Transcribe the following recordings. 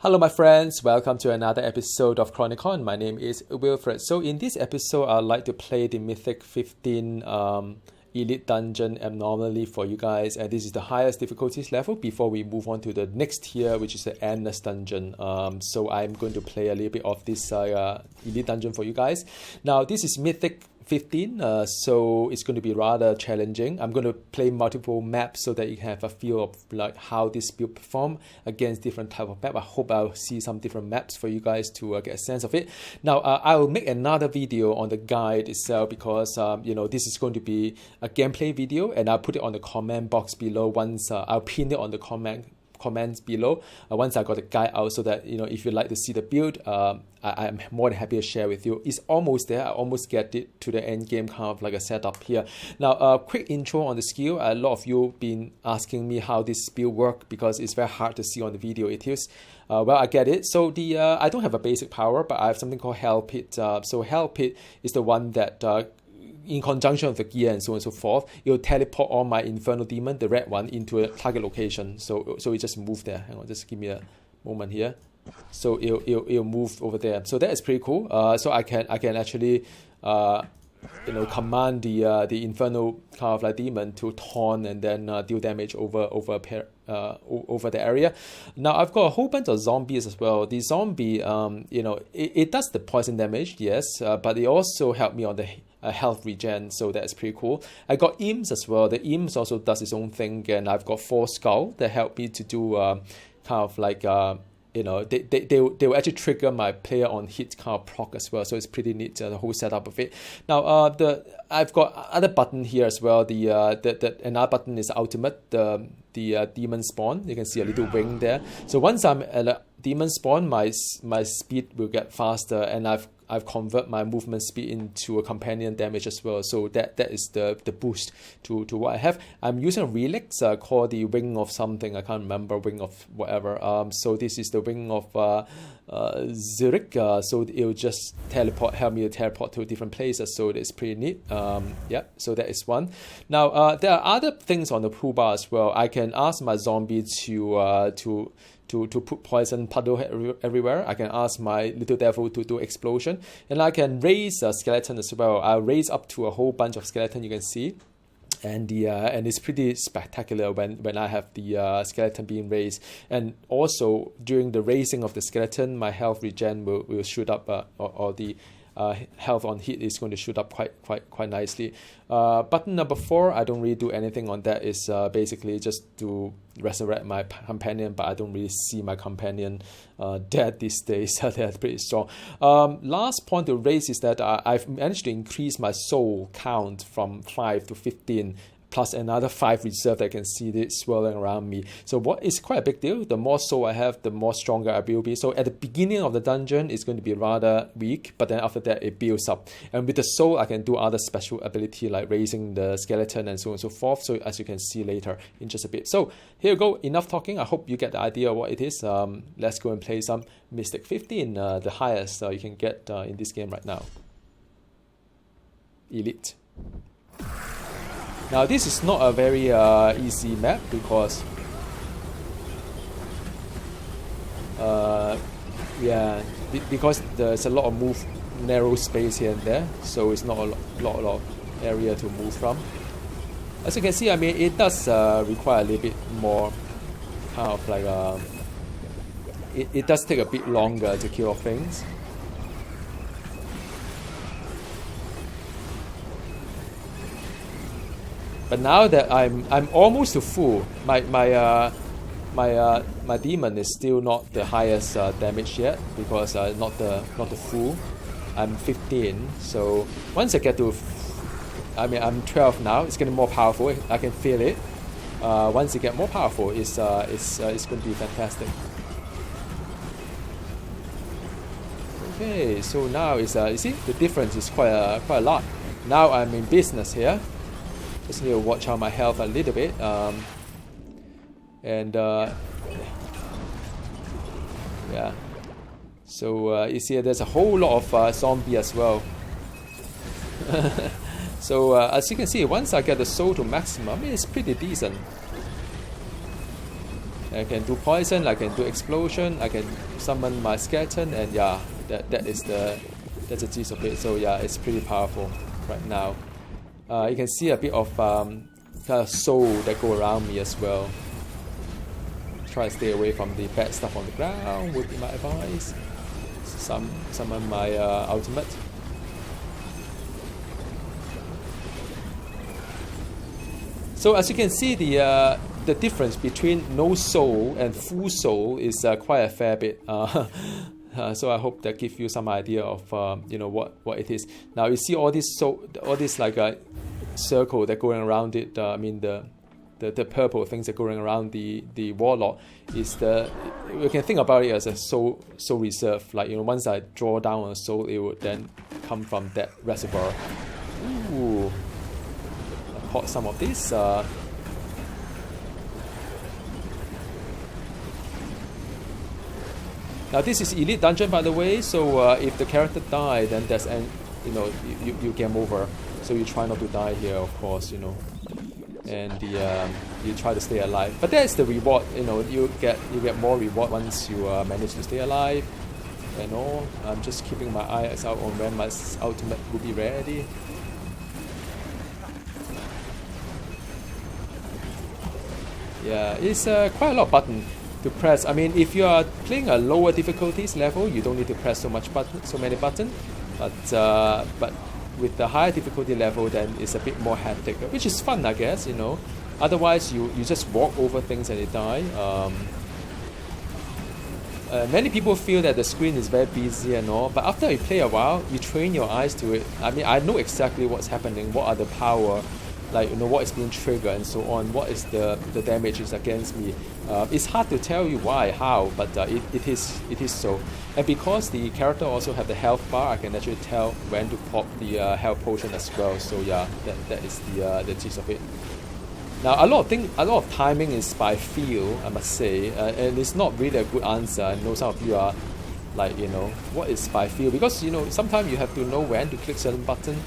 Hello my friends, welcome to another episode of Chronicon. My name is Wilfred. So in this episode, I'd like to play the Mythic 15 Elite Dungeon abnormally for you guys. And this is the highest difficulties level before we move on to the next tier, which is the Endless Dungeon. So I'm going to play a little bit of this Elite Dungeon for you guys. Now this is Mythic 15, so it's going to be rather challenging. I'm going to play multiple maps so that you can have a feel of like how this build perform against different type of map. I hope I'll see some different maps for you guys to get a sense of it. Now I will make another video on the guide itself because this is going to be a gameplay video, and I'll put it on the comment box below once I'll pin it on the comments below once I got the guide out, so that if you'd like to see the build, I'm more than happy to share with you. It's almost there. I almost get it to the end game, kind of like a setup here. Now a quick intro on the skill. A lot of you been asking me how this build work because it's very hard to see on the video. It is well, I get it. So the I don't have a basic power, but I have something called Hell Pit. So Hell Pit is the one that in conjunction with the gear and so on and so forth, it will teleport all my Infernal Demon, the red one, into a target location. So it just move there. Hang on, just give me a moment here. So it'll move over there. So that is pretty cool. So I can actually command the Infernal kind of like demon to taunt and then deal damage over the area. Now I've got a whole bunch of zombies as well. The zombie, it does the poison damage, yes, but it also helped me on the health regen, so that's pretty cool. I got imps as well. The imps also does its own thing, and I've got 4 skull that help me to do kind of like they will actually trigger my player on hit kind of proc as well. So it's pretty neat, the whole setup of it. Now I've got other button here as well. The another button is ultimate, the demon spawn. You can see a little wing there. So once I'm at a demon spawn, my speed will get faster, and I've convert my movement speed into a companion damage as well. So that is the boost to what I have. I'm using a relic called the Wing of something. I can't remember, Wing of whatever. So this is the Wing of Zurich. So it will just help me to teleport to different places. So it's pretty neat. Yeah. So that is one. Now there are other things on the toolbar as well. I can ask my zombie to put poison puddle everywhere. I can ask my little devil to do explosion, and I can raise a skeleton as well. I'll raise up to a whole bunch of skeleton, you can see, and it's pretty spectacular when I have the skeleton being raised. And also during the raising of the skeleton, my health regen will shoot up, or the health on hit is going to shoot up quite nicely. Button number 4, I don't really do anything on that. It's basically just to resurrect my companion, but I don't really see my companion dead these days. They're pretty strong. Last point to raise is that I've managed to increase my soul count from 5 to 15, plus another 5 reserve that I can see it swirling around me. So what is quite a big deal. The more soul I have, the more stronger I will be. So at the beginning of the dungeon, it's going to be rather weak, but then after that, it builds up. And with the soul, I can do other special ability like raising the skeleton and so on and so forth. So as you can see later in just a bit. So here you go. Enough talking. I hope you get the idea of what it is. Let's go and play some Mythic 15, the highest you can get in this game right now. Elite. Now this is not a very easy map because because there's a lot of narrow space here and there, so it's not a lot of area to move from. As you can see, I mean, it does require a little bit more kind of like it does take a bit longer to kill off things. But now that I'm almost to full, my demon is still not the highest damage yet because not the full. I'm 15, so once I get to, I'm 12 now. It's getting more powerful. I can feel it. Once it get more powerful, it's going to be fantastic. Okay, so now is you see the difference is quite a lot. Now I'm in business here. Just need to watch out my health a little bit, yeah. So you see, there's a whole lot of zombie as well. So as you can see, once I get the soul to maximum, it's pretty decent. I can do poison, I can do explosion, I can summon my skeleton, and yeah, that's the gist of it. So yeah, it's pretty powerful right now. You can see a bit of kind of soul that go around me as well. Try to stay away from the bad stuff on the ground would be my advice. Summon my ultimate. So as you can see, the difference between no soul and full soul is quite a fair bit. So I hope that gives you some idea of what it is. Now you see all this like a circle that going around it. I mean the purple things that going around the Warlock is you can think about it as a soul reserve. Like once I draw down a soul, it would then come from that reservoir. Ooh. Caught some of this. Now this is elite dungeon, by the way. So if the character die, then there's you game over. So you try not to die here, of course. And you try to stay alive. But that's the reward. You get more reward once you manage to stay alive. I'm just keeping my eyes out on when my ultimate will be ready. Yeah, it's quite a lot of button to press. I mean, if you are playing a lower difficulties level, you don't need to press so many buttons. But with the higher difficulty level, then it's a bit more hectic, which is fun, I guess. Otherwise, you just walk over things and they die. Many people feel that the screen is very busy and all, but after you play a while, you train your eyes to it. I mean, I know exactly what's happening, what are the power. What is being triggered and so on, what is the damage is against me. It's hard to tell you why, how, but it is so. And because the character also have the health bar, I can actually tell when to pop the health potion as well. So yeah, that is the gist of it. Now a lot of timing is by feel, I must say, and it's not really a good answer. I know some of you are like, what is by feel? Because sometimes you have to know when to click certain button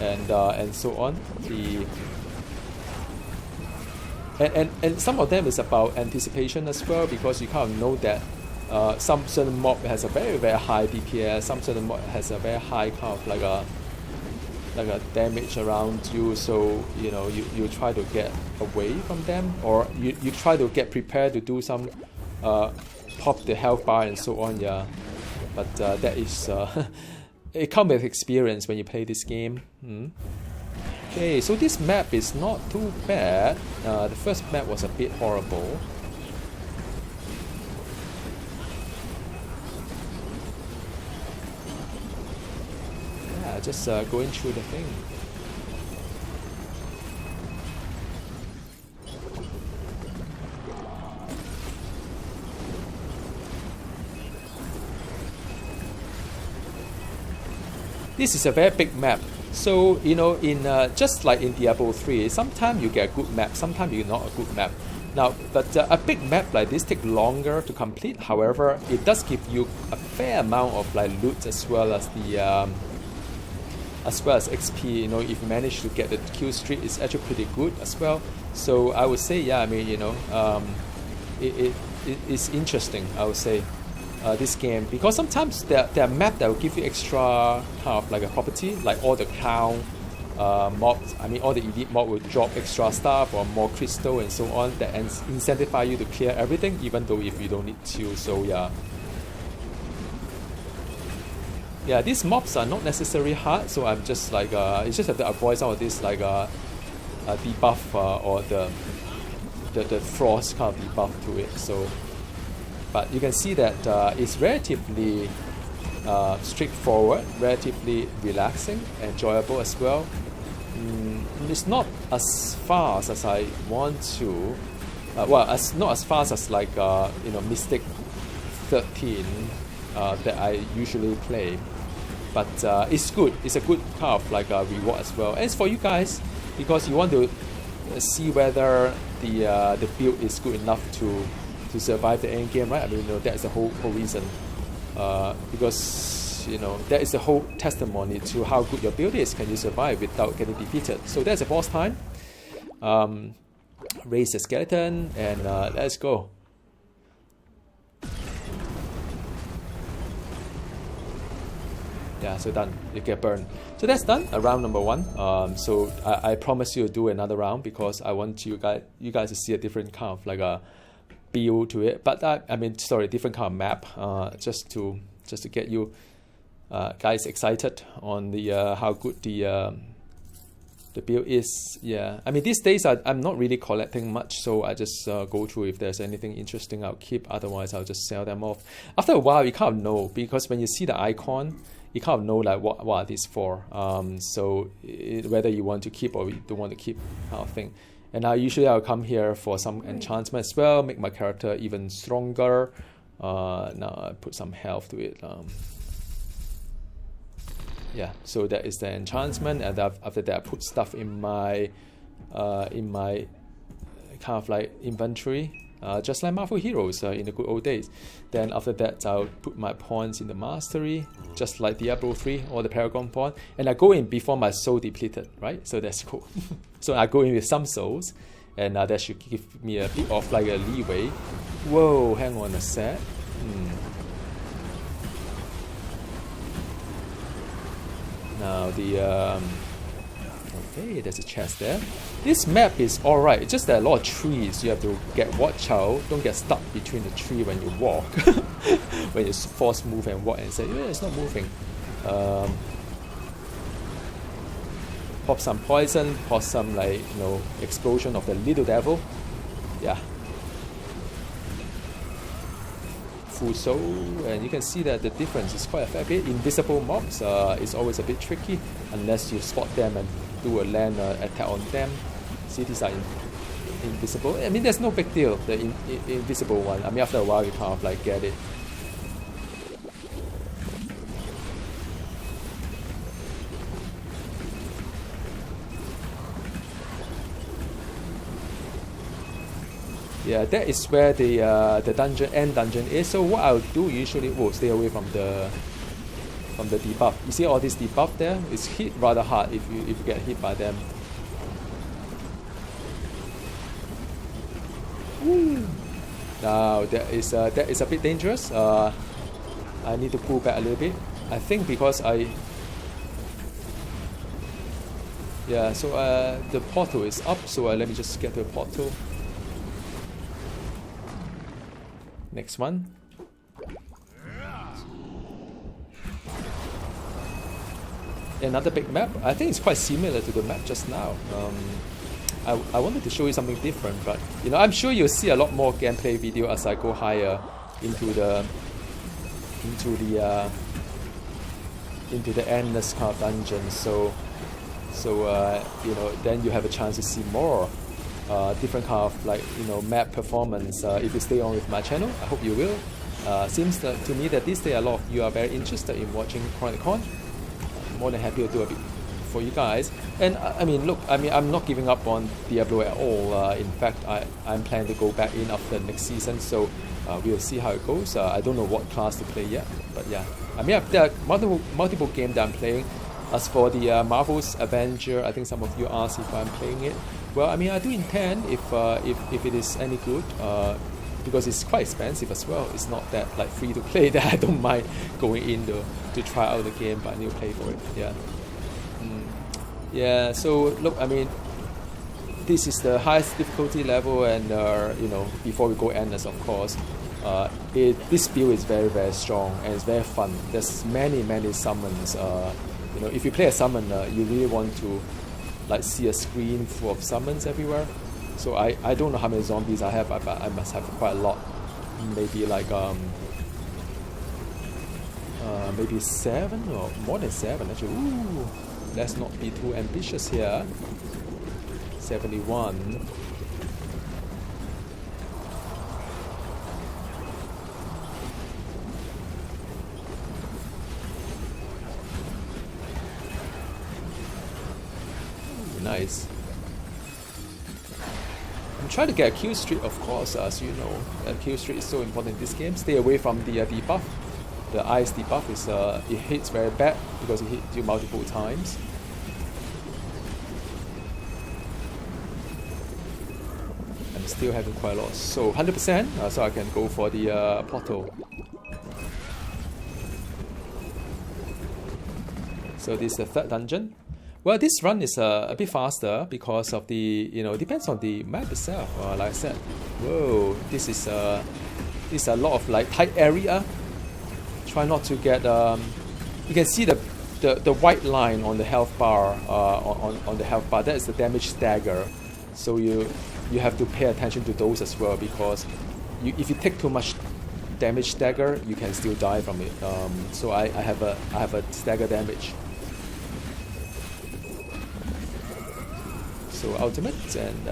and so on. And some of them is about anticipation as well, because you kind of know that some certain mob has a very, very high DPS, some certain mob has a very high kind of like a damage around you, so you try to get away from them, or you try to get prepared to do some pop the health bar and so on. Yeah, but that is it comes with experience when you play this game. Okay, so this map is not too bad. The first map was a bit horrible. Yeah, just going through the thing. This is a very big map. So, in just like in Diablo 3, sometimes you get a good map, sometimes you not a good map. Now, but a big map like this takes longer to complete. However, it does give you a fair amount of loot as well as XP. If you manage to get the kill streak, it's actually pretty good as well. So I would say, yeah, I mean, it's interesting, I would say. This game, because sometimes there are maps that will give you extra kind of like a property, like all the crown mobs, I mean all the elite mob will drop extra stuff or more crystal and so on that incentivize you to clear everything, even though if you don't need to. So yeah, these mobs are not necessarily hard, so I'm just like you just have to avoid some of this like debuff or the frost kind of debuff to it. So but you can see that it's relatively straightforward, relatively relaxing, enjoyable as well. It's not as fast as I want to. Not as fast as like Mythic 13 that I usually play. But it's good. It's a good kind of like a reward as well. And it's for you guys because you want to see whether the build is good enough to survive the end game, right? I mean, that's the whole reason. Because that is the whole testimony to how good your build is. Can you survive without getting defeated? So that's the boss time. Raise the skeleton and let's go. Yeah, so done. You get burned. So that's done. Round number 1. So I promise you to do another round because I want you guys to see a different kind of like a build to it. But different kind of map. Just to get you guys excited on the how good the build is. Yeah, I mean these days I'm not really collecting much, so I just go through. If there's anything interesting, I'll keep. Otherwise, I'll just sell them off. After a while, you kind of know because when you see the icon, you kind of know like what are these for. So whether you want to keep or you don't want to keep, kind of thing. And I'll come here for some enchantment as well, make my character even stronger. Now I put some health to it. Yeah, so that is the enchantment, and after that I put stuff in my kind of like inventory, just like Marvel Heroes in the good old days. Then after that I'll put my points in the mastery, just like Diablo 3 or the Paragon point, and I go in before my soul depleted, right? So that's cool. So I go in with some souls, and that should give me a bit of like a leeway. Whoa, hang on a sec. Now okay, there's a chest there. This map is alright, it's just that a lot of trees. You have to watch out, don't get stuck between the tree when you walk. When you force move and walk and say, yeah, it's not moving. Pop some poison, pop some explosion of the little devil. Yeah. Full soul, and you can see that the difference is quite a fair bit. Invisible mobs is always a bit tricky unless you spot them and do a land attack on them. Cities are invisible. I mean, there's no big deal, the invisible one. I mean, after a while, you kind of like get it. Yeah, that is where the end dungeon is. So what I'll do usually, stay away from the debuff. You see all this debuff there? It's hit rather hard if you get hit by them. Woo. Now that is a bit dangerous. I need to pull back a little bit. I think because so the portal is up. So let me just get to the portal. Next one. Another big map. I think it's quite similar to the map just now. I wanted to show you something different, but I'm sure you'll see a lot more gameplay video as I go higher into the endless kind of dungeons. So then you have a chance to see more. Different kind of map performance. If you stay on with my channel, I hope you will. Seems to me that this day a lot of you are very interested in watching Chronicon. I'm more than happy to do a bit for you guys. And I'm not giving up on Diablo at all. In fact, I'm planning to go back in after next season. So we'll see how it goes. I don't know what class to play yet, but yeah. There are multiple games that I'm playing. As for the Marvel's Avenger, I think some of you asked if I'm playing it. Well, I do intend if it is any good, because it's quite expensive as well. It's not that free to play that I don't mind going in to try out the game, but I need to pay for it. Yeah. Yeah. So look, this is the highest difficulty level, and before we go endless, of course, this build is very, very strong and it's very fun. There's many summons. If you play a summon, you really want to see a screen full of summons everywhere. So I don't know how many zombies I have, but I must have quite a lot. Maybe maybe 7 or more than 7 actually. Ooh, let's not be too ambitious here. 71. Nice. I'm trying to get a kill streak, of course, as you know. A kill streak is so important in this game. Stay away from the debuff. The ice debuff is it hits very bad because it hits you multiple times. I'm still having quite a lot. So 100%, so I can go for the portal. So this is the third dungeon. Well, this run is a bit faster because of the, depends on the map itself. Like I said, whoa, this is a lot of like tight area. Try not to get, you can see the white line on the health bar, on the health bar. That is the damage stagger. So you have to pay attention to those as well, because if you take too much damage stagger, you can still die from it. So I have a stagger damage. So ultimate and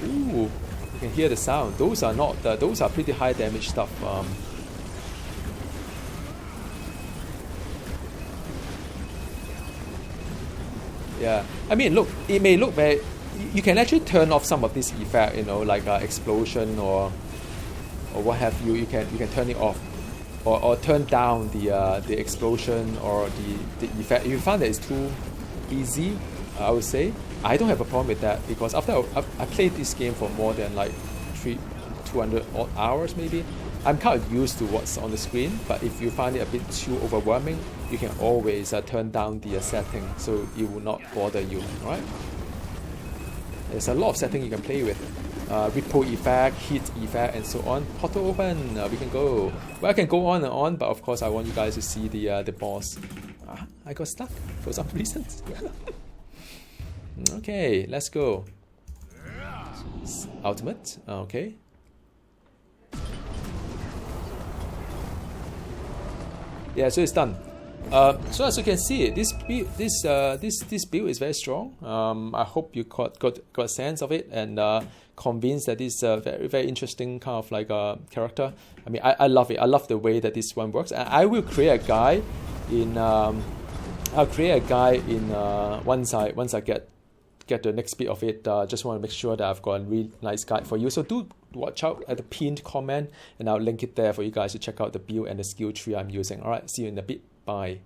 ooh, you can hear the sound. Those are not those are pretty high damage stuff. Yeah, I mean, look, it may look very. You can actually turn off some of this effect, like explosion or what have you. You can turn it off, or turn down the explosion or the effect. If you find that it's too easy, I would say I don't have a problem with that, because after I played this game for more than like 200 odd hours maybe, I'm kind of used to what's on the screen. But if you find it a bit too overwhelming, you can always turn down the setting so it will not bother you. All right. There's a lot of settings you can play with. Ripple effect, heat effect, and so on. Portal open, we can go. Well, I can go on and on, but of course I want you guys to see the boss. I got stuck for some reason. Okay, let's go. Ultimate, okay. Yeah, so it's done. So as you can see, this build is very strong. I hope you got a sense of it and convinced that this is a very, very interesting kind of like character. I mean, I love it. I love the way that this one works. And I will create a guide in. I'll create a guide in once I get the next bit of it. Just want to make sure that I've got a really nice guide for you. So do watch out at the pinned comment, and I'll link it there for you guys to check out the build and the skill tree I'm using. All right, see you in a bit. Bye.